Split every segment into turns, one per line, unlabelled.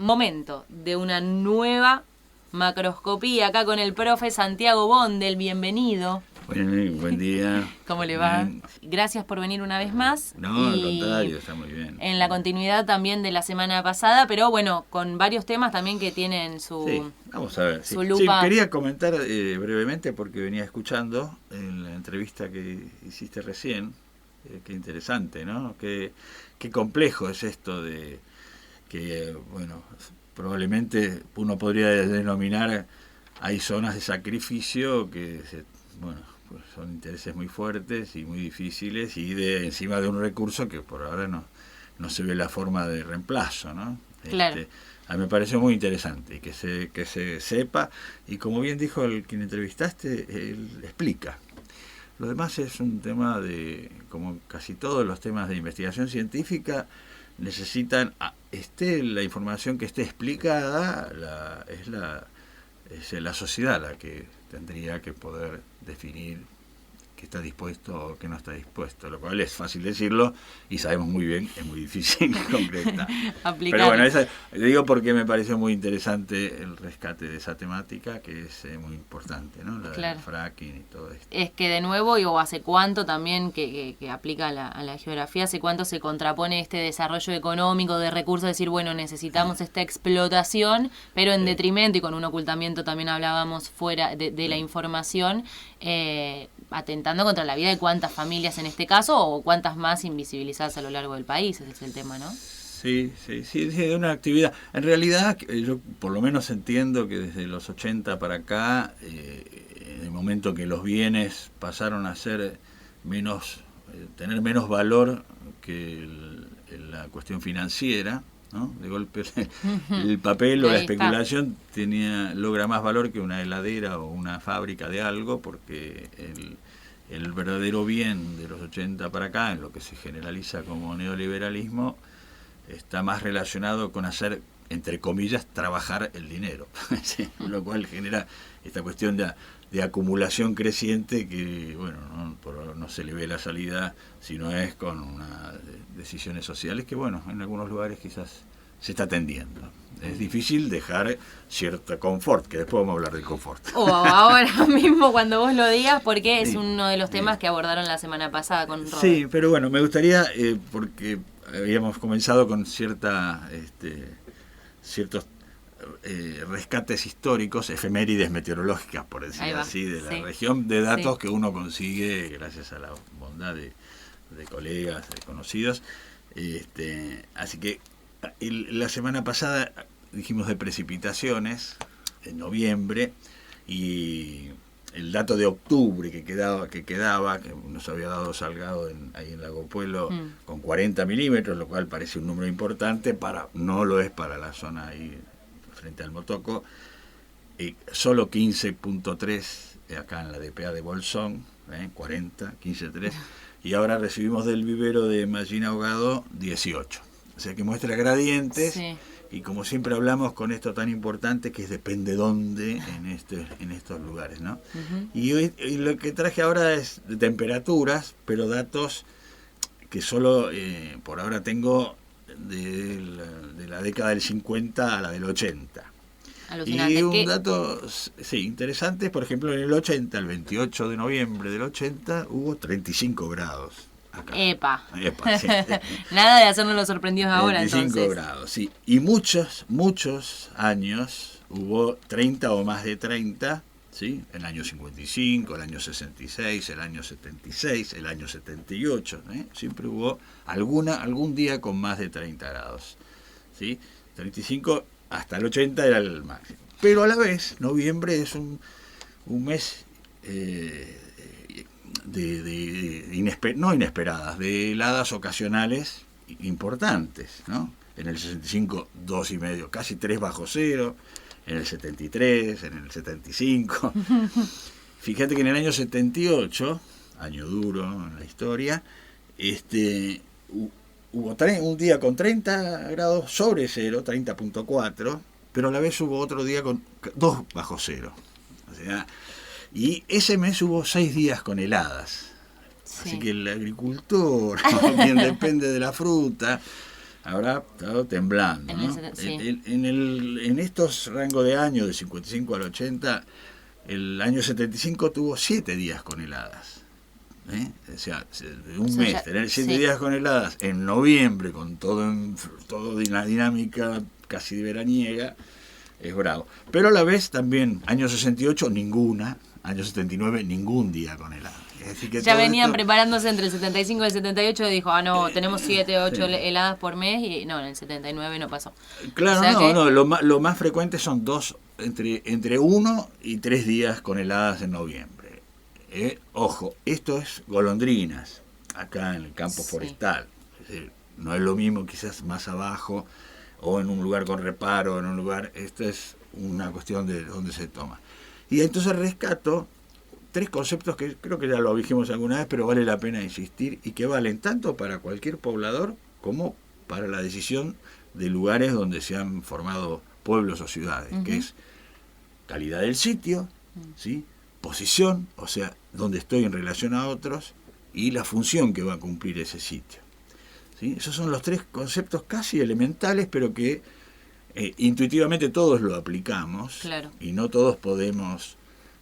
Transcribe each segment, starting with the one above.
momento de una nueva macroscopía acá con el profe Santiago Bondel. Bienvenido.
Buen día.
¿Cómo le va? Bien. Gracias por venir una vez más.
No, al contrario, está muy bien.
En la continuidad también de la semana pasada, pero bueno, con varios temas también que tienen su,
sí, vamos a ver,
su lupa.
Sí, quería comentar brevemente porque venía escuchando en la entrevista que hiciste recién. Qué interesante, ¿no? Qué complejo es esto de que, bueno, probablemente uno podría denominar, hay zonas de sacrificio que, bueno, pues son intereses muy fuertes y muy difíciles y encima de un recurso que por ahora no se ve la forma de reemplazo, ¿no?
Claro.
A mí me pareció muy interesante y que se sepa, y como bien dijo quien entrevistaste, él explica. Lo demás es un tema de, como casi todos los temas de investigación científica, necesitan, la información que esté explicada, es la sociedad la que tendría que poder definir que está dispuesto o que no está dispuesto, lo cual es fácil decirlo y sabemos muy bien, es muy difícil concretar. Pero bueno, digo porque me pareció muy interesante el rescate de esa temática, que es muy importante, ¿no? La del fracking y todo esto.
Es que de nuevo, y hace cuánto también que aplica a la geografía, hace cuánto se contrapone este desarrollo económico de recursos, decir, bueno, necesitamos esta explotación, pero en detrimento y con un ocultamiento también hablábamos fuera de la información, atentando contra la vida de cuántas familias en este caso o cuántas más invisibilizadas a lo largo del país, ese es el tema, ¿no?
Sí, de una actividad. En realidad, yo por lo menos entiendo que desde los 80 para acá, en el momento que los bienes pasaron a ser tener menos valor que la cuestión financiera, ¿no? De golpe el papel o la especulación logra más valor que una heladera o una fábrica de algo, porque el verdadero bien de los 80 para acá, en lo que se generaliza como neoliberalismo, está más relacionado con hacer, entre comillas, trabajar el dinero, lo cual genera esta cuestión de acumulación creciente que, bueno, no se le ve la salida si no es con decisiones sociales que, bueno, en algunos lugares quizás se está atendiendo. Es difícil dejar cierto confort, que después vamos a hablar del confort.
Ahora mismo cuando vos lo digas, porque es uno de los temas que abordaron la semana pasada con Robert.
Sí, pero bueno, me gustaría, porque habíamos comenzado con ciertos rescates históricos, efemérides meteorológicas, por decirlo así, de la región, de datos que uno consigue gracias a la bondad de colegas, de conocidos. Así que la semana pasada dijimos de precipitaciones en noviembre, y el dato de octubre que nos había dado Salgado ahí en Lago Puelo con 40 milímetros, lo cual parece un número importante, no lo es para la zona ahí frente al Motoco, solo 15.3 acá en la DPA de Bolsón, 40, 15.3, y ahora recibimos del vivero de Mallín Ahogado 18. O sea que muestra gradientes, y como siempre hablamos con esto tan importante que es depende dónde en estos lugares, ¿no? Y lo que traje ahora es de temperaturas, pero datos que solo por ahora tengo de la década del 50 a la del 80.
Alucinante.
Y un dato interesante, por ejemplo, en el 80, el 28 de noviembre del 80, hubo 35 grados. Acá.
Epa
sí.
Nada de hacernos los sorprendidos ahora,
25
entonces.
grados, sí. Y muchos años hubo 30 o más de 30, ¿sí? El año 55, el año 66, el año 76, el año 78, siempre hubo algún día con más de 30 grados, ¿sí? 35 hasta el 80 era el máximo. Pero a la vez, noviembre es un mes no inesperadas, de heladas ocasionales importantes, ¿no? En el 65, 2,5, casi 3 bajo cero, en el 73, en el 75. Fíjate que en el año 78, año duro en la historia, hubo un día con 30 grados sobre cero, 30.4, pero a la vez hubo otro día con 2 bajo cero. O sea, y ese mes hubo 6 días con heladas. Así que el agricultor, quien depende de la fruta, habrá estado temblando, ¿no? En estos rangos de años, de 55 al 80, el año 75 tuvo 7 días con heladas. O sea, un mes, tener 7 días con heladas en noviembre, con todo una dinámica casi veraniega, es bravo. Pero a la vez también, año 68, ninguna, año 79, ningún día con heladas. Es decir, que
ya venían preparándose entre el 75 y el 78 y dijo, tenemos 7, 8 heladas por mes, y no, en el 79 no pasó.
Claro, lo más frecuente son entre 1 y 3 días con heladas en noviembre. Ojo, esto es golondrinas, acá en el campo forestal. Es decir, no es lo mismo quizás más abajo, o en un lugar con reparo, en un lugar, esto es una cuestión de dónde se toma. Y entonces rescato 3 conceptos que creo que ya lo dijimos alguna vez, pero vale la pena insistir, y que valen tanto para cualquier poblador como para la decisión de lugares donde se han formado pueblos o ciudades, que es calidad del sitio, ¿sí? Posición, o sea, donde estoy en relación a otros, y la función que va a cumplir ese sitio. ¿Sí? Esos son los 3 conceptos casi elementales, pero que intuitivamente todos lo aplicamos, claro, y no todos podemos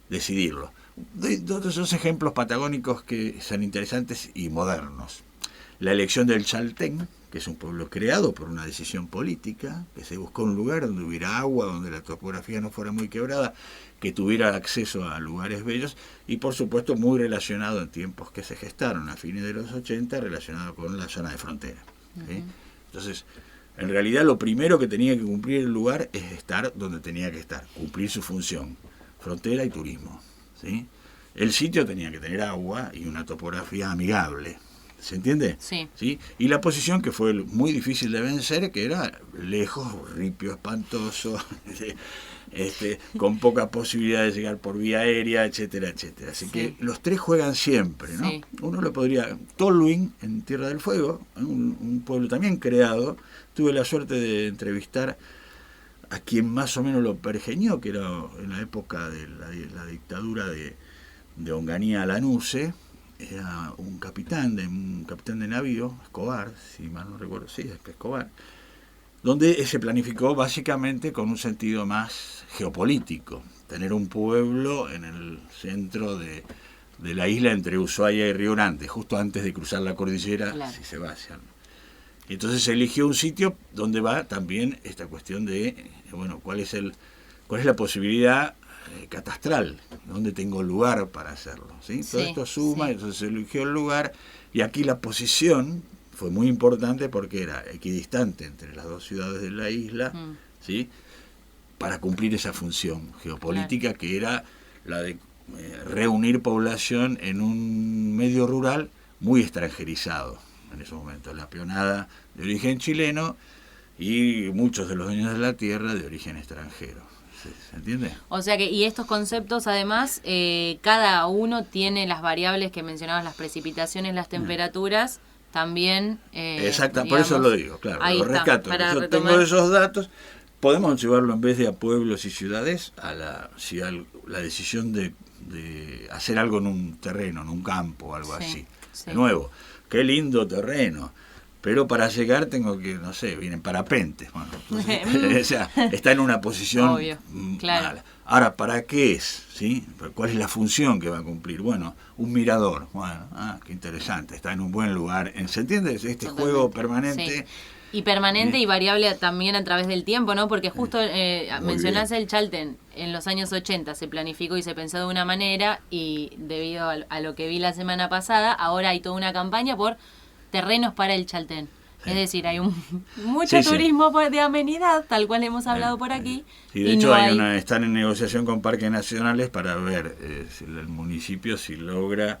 decidirlo. Dos ejemplos patagónicos que son interesantes y modernos. La elección del Chaltén, que es un pueblo creado por una decisión política, que se buscó un lugar donde hubiera agua, donde la topografía no fuera muy quebrada, que tuviera acceso a lugares bellos, y por supuesto muy relacionado en tiempos que se gestaron a fines de los 80, relacionado con la zona de frontera. ¿Sí? Entonces, en realidad lo primero que tenía que cumplir el lugar es estar donde tenía que estar, cumplir su función, frontera y turismo. ¿Sí? El sitio tenía que tener agua y una topografía amigable. ¿Se entiende?
Sí.
¿Sí? Y la posición, que fue muy difícil de vencer, que era lejos, ripio, espantoso, con poca posibilidad de llegar por vía aérea, etcétera, etcétera. Así que los 3 juegan siempre, ¿no? Sí. Uno lo podría... Tolwyn, en Tierra del Fuego, un pueblo también creado. Tuve la suerte de entrevistar a quien más o menos lo pergeñó, que era en la época de la dictadura de Onganía Lanuse. Era un capitán de navío, Escobar, si mal no recuerdo, sí, es Escobar, donde se planificó básicamente con un sentido más geopolítico, tener un pueblo en el centro de la isla entre Ushuaia y Río Grande, justo antes de cruzar la cordillera, claro, si se va hacia... Entonces se eligió un sitio donde va también esta cuestión de, cuál es la posibilidad catastral, donde tengo lugar para hacerlo, ¿sí? Todo esto suma, entonces se eligió el lugar, y aquí la posición fue muy importante porque era equidistante entre las 2 ciudades de la isla, ¿sí? Para cumplir esa función geopolítica, claro, que era la de reunir población en un medio rural muy extranjerizado en ese momento, la peonada de origen chileno y muchos de los dueños de la tierra de origen extranjero. ¿Se entiende?
O sea que, y estos conceptos además, cada uno tiene las variables que mencionabas, las precipitaciones, las temperaturas, también...
Exacto, por eso lo digo, claro, lo rescato. Yo tengo esos datos, podemos llevarlo en vez de a pueblos y ciudades, a la decisión de hacer algo en un terreno, en un campo o algo así. Sí. De nuevo, qué lindo terreno. Pero para llegar tengo que, no sé, vienen parapentes. Bueno, entonces, o sea, está en una posición claro, mala. Ahora, ¿para qué es? ¿Sí? ¿Cuál es la función que va a cumplir? Bueno, un mirador. Bueno, qué interesante, está en un buen lugar. ¿Se entiende? Este totalmente, juego permanente.
Sí. Y permanente y variable también a través del tiempo, ¿no? Porque justo mencionás el Chaltén, en los años 80 se planificó y se pensó de una manera, y debido a lo que vi la semana pasada, ahora hay toda una campaña por terrenos para el Chaltén. Sí. Es decir, hay mucho turismo de amenidad, tal cual hemos hablado por aquí.
Sí, de hecho están en negociación con parques nacionales para ver si el municipio si logra,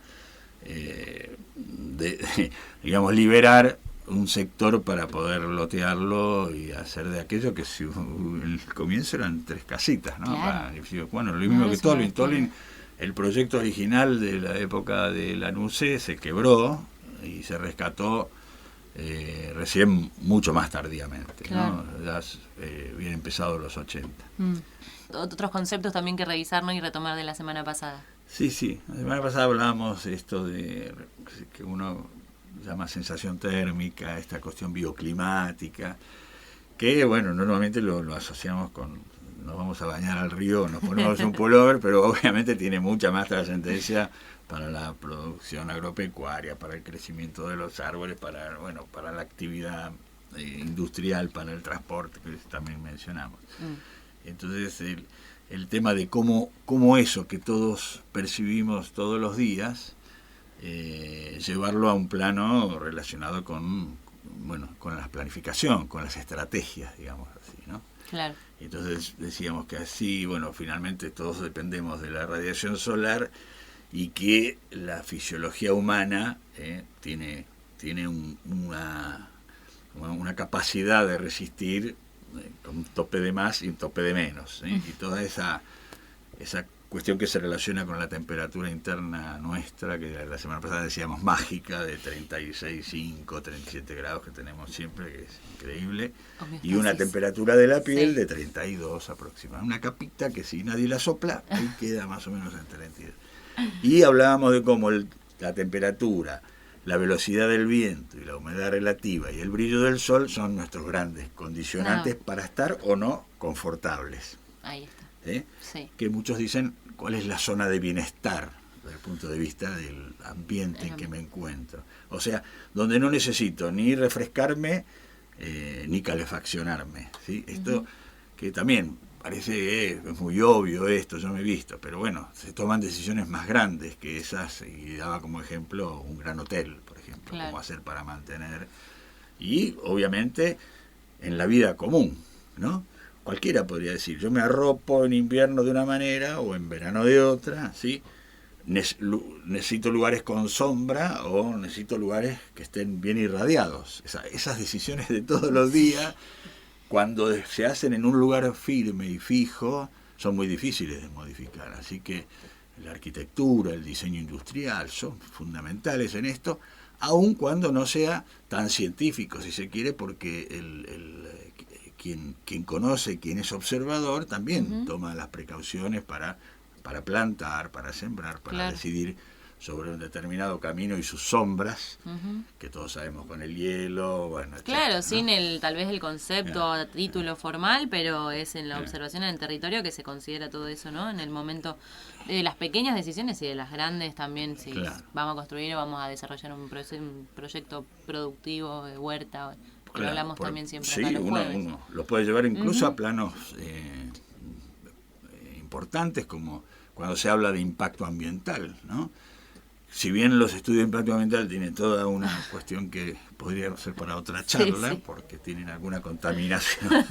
digamos, liberar un sector para poder lotearlo y hacer de aquello que si el comienzo eran 3 casitas, ¿no? Claro. Bueno, lo mismo que Tolwyn. El proyecto original de la época de Lanuse se quebró y se rescató recién mucho más tardíamente, claro, ¿no? Ya bien empezados los 80.
Otros conceptos también que revisarnos y retomar de la semana pasada.
Sí, la semana pasada hablábamos esto de que uno se llama sensación térmica, esta cuestión bioclimática, que bueno, normalmente lo asociamos con, nos vamos a bañar al río, nos ponemos un pullover, pero obviamente tiene mucha más trascendencia para la producción agropecuaria, para el crecimiento de los árboles, para la actividad industrial, para el transporte, que también mencionamos. Entonces el tema de cómo eso que todos percibimos todos los días, llevarlo a un plano relacionado con la planificación, con las estrategias, digamos así, ¿no?
Claro.
Entonces decíamos que así, finalmente todos dependemos de la radiación solar y que la fisiología humana tiene una capacidad de resistir con un tope de más y un tope de menos, y toda esa cuestión que se relaciona con la temperatura interna nuestra, que la semana pasada decíamos mágica, de 36,5, 37 grados que tenemos siempre, que es increíble, y una temperatura de la piel de 32 aproximadamente, una capita que si nadie la sopla, ahí queda más o menos en 32. Y hablábamos de cómo la temperatura, la velocidad del viento y la humedad relativa y el brillo del sol son nuestros grandes condicionantes para estar o no confortables.
Ahí está. Sí.
Que muchos dicen cuál es la zona de bienestar desde el punto de vista del ambiente en que me encuentro. O sea, donde no necesito ni refrescarme ni calefaccionarme, ¿sí? Esto que también parece que es muy obvio esto, yo me he visto, pero bueno, se toman decisiones más grandes que esas, y daba como ejemplo un gran hotel, por ejemplo, cómo hacer para mantener, y obviamente en la vida común, ¿no? Cualquiera podría decir, yo me arropo en invierno de una manera o en verano de otra, ¿sí? Necesito lugares con sombra o necesito lugares que estén bien irradiados. Esas decisiones de todos los días, cuando se hacen en un lugar firme y fijo, son muy difíciles de modificar. Así que la arquitectura, el diseño industrial son fundamentales en esto, aun cuando no sea tan científico, si se quiere, porque quien conoce, quien es observador, también toma las precauciones para plantar, para sembrar, para decidir sobre un determinado camino y sus sombras, que todos sabemos con el hielo,
claro,
etcétera,
sin tal vez el concepto a título formal, pero es en la observación en el territorio que se considera todo eso, ¿no? En el momento de las pequeñas decisiones y de las grandes también, si vamos a construir o vamos a desarrollar un proyecto productivo de huerta, lo hablamos también siempre acá los jueves.
Uno lo puede llevar incluso a planos importantes, como cuando se habla de impacto ambiental, ¿no? Si bien los estudios de impacto ambiental tienen toda una cuestión que podría ser para otra charla, porque tienen alguna contaminación,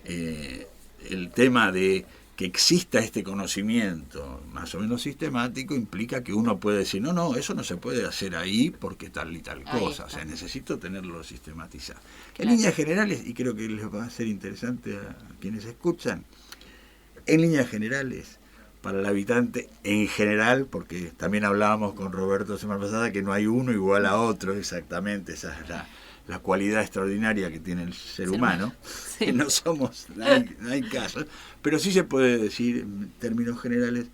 el tema de que exista este conocimiento más o menos sistemático implica que uno puede decir, no, eso no se puede hacer ahí porque tal y tal cosa, o sea, necesito tenerlo sistematizado. En líneas generales, y creo que les va a ser interesante a quienes escuchan, en líneas generales, para el habitante en general, porque también hablábamos con Roberto la semana pasada que no hay uno igual a otro exactamente, esa es la cualidad extraordinaria que tiene el ser humano, que no hay casos, pero sí se puede decir en términos generales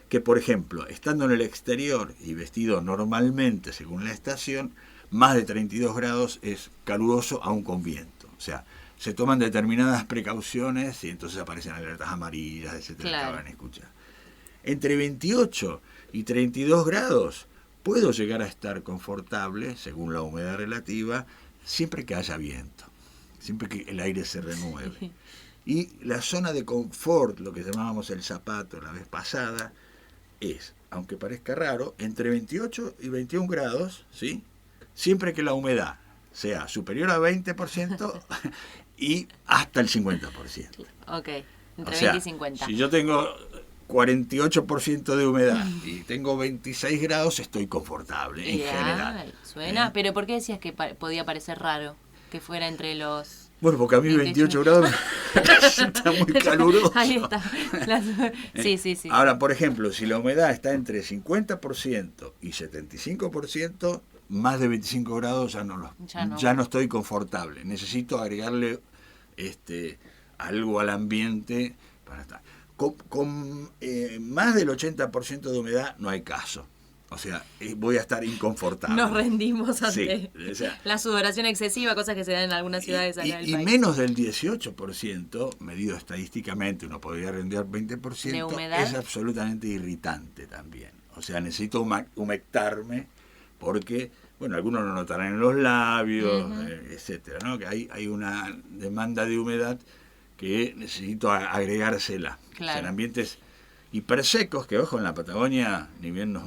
que, por ejemplo, estando en el exterior y vestido normalmente según la estación, más de 32 grados es caluroso aún con viento, o sea, se toman determinadas precauciones y entonces aparecen alertas amarillas, etcétera, que habrán escuchado. Entre 28 y 32 grados puedo llegar a estar confortable, según la humedad relativa, siempre que haya viento, siempre que el aire se renueve. Y la zona de confort, lo que llamábamos el zapato la vez pasada, es, aunque parezca raro, entre 28 y 21 grados, ¿sí? Siempre que la humedad sea superior a 20% y hasta el 50%.
Ok, entre 20 y 50.
Si yo tengo 48% de humedad y tengo 26 grados, estoy confortable en general.
Suena, pero ¿por qué decías que podía parecer raro que fuera entre los...
Bueno, porque a mí 28 grados está muy caluroso.
Ahí está. Sí.
Ahora, por ejemplo, si la humedad está entre 50% y 75%, más de 25 grados ya no estoy confortable. Necesito agregarle algo al ambiente para estar. Con más del 80% de humedad no hay caso. O sea, voy a estar inconfortable.
Nos rendimos ante
o sea,
la sudoración excesiva, cosas que se dan en algunas ciudades acá del
y
país.
menos del 18%, medido estadísticamente, uno podría rendir 20%,
de humedad,
es absolutamente irritante también. O sea, necesito humectarme porque, bueno, algunos lo notarán en los labios, etcétera, ¿no? Que hay una demanda de humedad que necesito agregársela.
Claro.
O sea, en ambientes hipersecos, que ojo, en la Patagonia, ni bien nos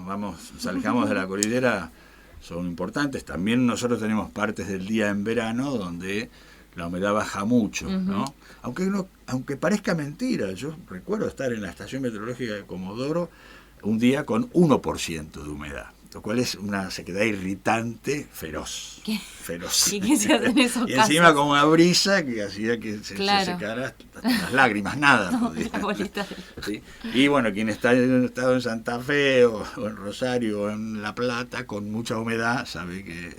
alejamos de la cordillera, son importantes. También nosotros tenemos partes del día en verano donde la humedad baja mucho, ¿no? Aunque parezca mentira, yo recuerdo estar en la estación meteorológica de Comodoro un día con 1% de humedad, lo cual es una sequedad irritante feroz.
¿Qué?
Feroz.
¿Y qué se hace en esos
y
casos?
encima con una brisa que hacía que se secara hasta las lágrimas, nada.
No,
¿sí? Y bueno, quien está estado en Santa Fe o en Rosario o en La Plata con mucha humedad sabe que...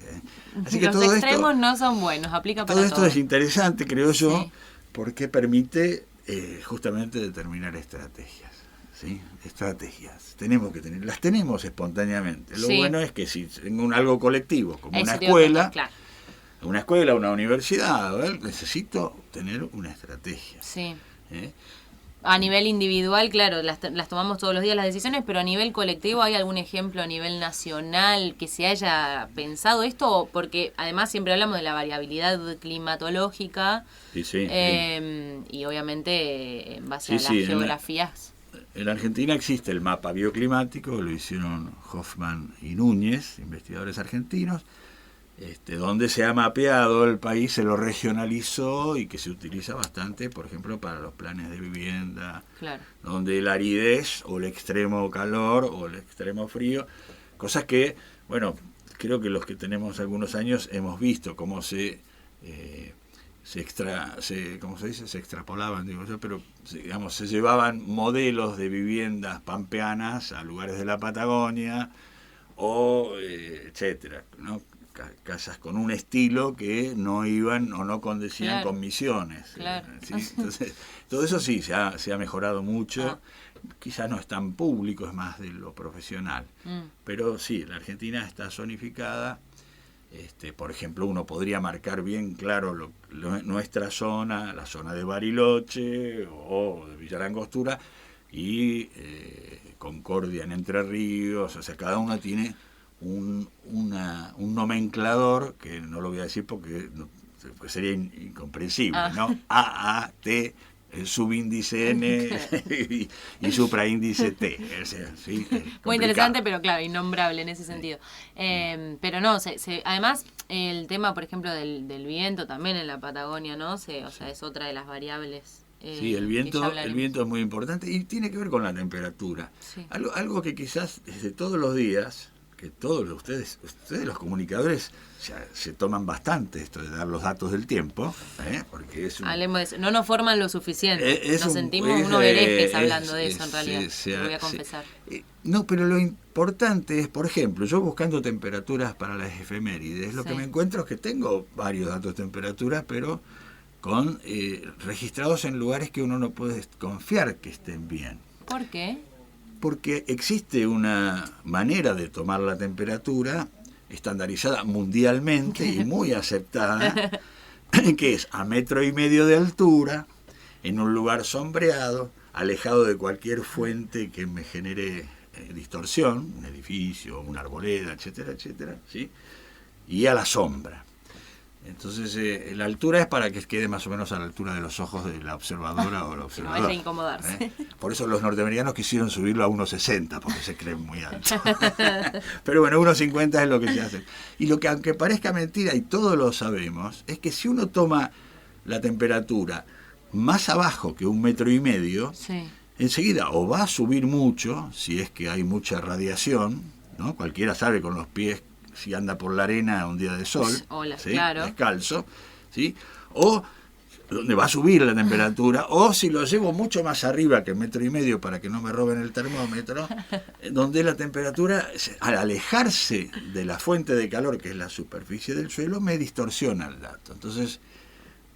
Así que
los
todo
extremos
esto,
no son buenos, aplica para
todo esto es interesante, creo yo,
sí,
porque permite justamente determinar estrategias. ¿Sí? Estrategias. Las tenemos espontáneamente. Lo bueno es que si tengo algo colectivo, como una escuela, una universidad, necesito tener una estrategia.
Sí. A nivel individual, claro, las tomamos todos los días las decisiones, pero a nivel colectivo, ¿hay algún ejemplo a nivel nacional que se haya pensado esto? Porque además siempre hablamos de la variabilidad climatológica y obviamente en base a las geografías.
En Argentina existe el mapa bioclimático, lo hicieron Hoffman y Núñez, investigadores argentinos, donde se ha mapeado el país, se lo regionalizó y que se utiliza bastante, por ejemplo, para los planes de vivienda, donde la aridez o el extremo calor o el extremo frío, cosas que, bueno, creo que los que tenemos algunos años hemos visto cómo se extrapolaban, digo yo, pero digamos, se llevaban modelos de viviendas pampeanas a lugares de la Patagonia o etcétera, ¿no? Casas con un estilo que no iban o no condecían con Misiones. ¿Sí? Entonces, todo eso sí se ha mejorado mucho. Quizás no es tan público, es más de lo profesional. Pero sí, la Argentina está zonificada. Por ejemplo, uno podría marcar bien claro nuestra zona, la zona de Bariloche o de Villa Langostura y Concordia en Entre Ríos. O sea, cada uno tiene un nomenclador que no lo voy a decir porque sería incomprensible, ¿no? AAT, subíndice N y supraíndice T. ¿Sí?
Muy interesante, pero claro, innombrable en ese sentido. Pero no, además el tema, por ejemplo, del viento también en la Patagonia, ¿no? O sea, es otra de las variables.
Sí, el viento es muy importante y tiene que ver con la temperatura. Sí. Algo que quizás desde todos los días, que todos ustedes los comunicadores se toman bastante esto de dar los datos del tiempo, porque
hablemos de eso. No nos forman lo suficiente. Nos sentimos unos herejes hablando de eso en realidad, lo voy a confesar.
No, pero lo importante es, por ejemplo, yo buscando temperaturas para las efemérides, lo que me encuentro es que tengo varios datos de temperatura, pero registrados en lugares que uno no puede confiar que estén bien.
¿Por qué?
Porque existe una manera de tomar la temperatura estandarizada mundialmente y muy aceptada, que es a 1,5 metros de altura, en un lugar sombreado, alejado de cualquier fuente que me genere distorsión, un edificio, una arboleda, etcétera, etcétera, ¿sí? Y a la sombra. Entonces, la altura es para que quede más o menos a la altura de los ojos de la observadora o el observador.
No vaya a incomodarse.
Por eso los norteamericanos quisieron subirlo a 1,60, porque se creen muy alto. Pero bueno, 1,50 es lo que se hace. Y lo que, aunque parezca mentira, y todos lo sabemos, es que si uno toma la temperatura más abajo que 1,5 metros, enseguida o va a subir mucho, si es que hay mucha radiación, ¿no? Cualquiera sabe con los pies si anda por la arena un día de sol, ¿sí? Descalzo, ¿sí? O donde va a subir la temperatura, o si lo llevo mucho más arriba que 1,5 metros para que no me roben el termómetro, donde la temperatura, al alejarse de la fuente de calor, que es la superficie del suelo, me distorsiona el dato. Entonces,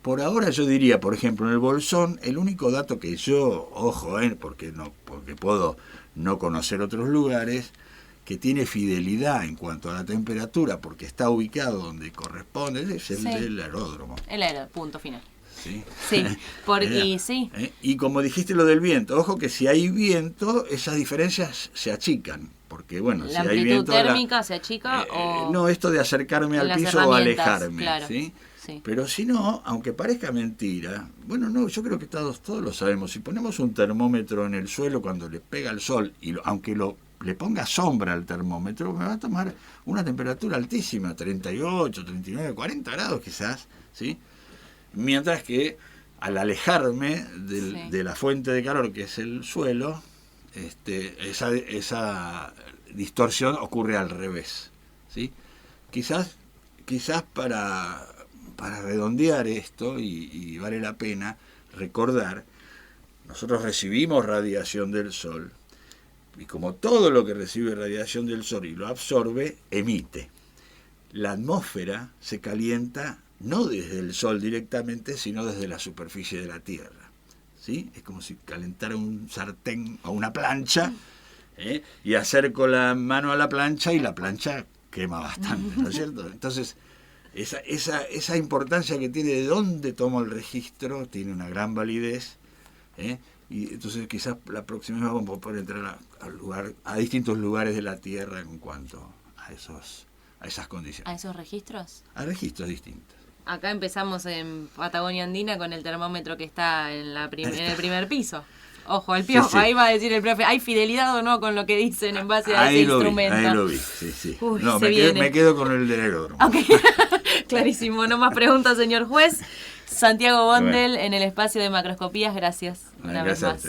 por ahora yo diría, por ejemplo, en el Bolsón, el único dato que yo, ojo, porque puedo no conocer otros lugares, que tiene fidelidad en cuanto a la temperatura, porque está ubicado donde corresponde, es el del aeródromo.
El aeródromo, punto final.
Sí,
sí.
Y como dijiste lo del viento, ojo que si hay viento, esas diferencias se achican, porque bueno, si hay viento...
¿La amplitud térmica se achica o...?
No, esto de acercarme al piso o alejarme,
claro.
¿sí? Pero si no, aunque parezca mentira, bueno, no, yo creo que todos lo sabemos. Si ponemos un termómetro en el suelo cuando le pega el sol, y aunque le ponga sombra al termómetro, me va a tomar una temperatura altísima, 38, 39, 40 grados quizás, ¿sí? Mientras que al alejarme de la fuente de calor, que es el suelo, esa distorsión ocurre al revés, ¿sí? Quizás para redondear esto, y vale la pena recordar, nosotros recibimos radiación del sol, y como todo lo que recibe radiación del sol y lo absorbe, emite. La atmósfera se calienta no desde el sol directamente, sino desde la superficie de la Tierra, ¿sí? Es como si calentara un sartén o una plancha, y acerco la mano a la plancha y la plancha quema bastante, ¿no es cierto? Entonces, esa importancia que tiene de dónde tomo el registro tiene una gran validez, y entonces quizás la próxima vez vamos a poder entrar a distintos lugares de la Tierra en cuanto a esas condiciones.
¿A esos registros?
A registros distintos.
Acá empezamos en Patagonia Andina con el termómetro que está en el primer piso. Ojo, al piojo, sí. Ahí va a decir el profe, ¿hay fidelidad o no con lo que dicen en base a ese instrumento?
Ahí lo vi, sí.
Uy,
no, me quedo con el del aeródromo.
Okay. Clarísimo, no más preguntas, señor juez. Santiago Bondel, en el espacio de macroscopías, gracias una vez más.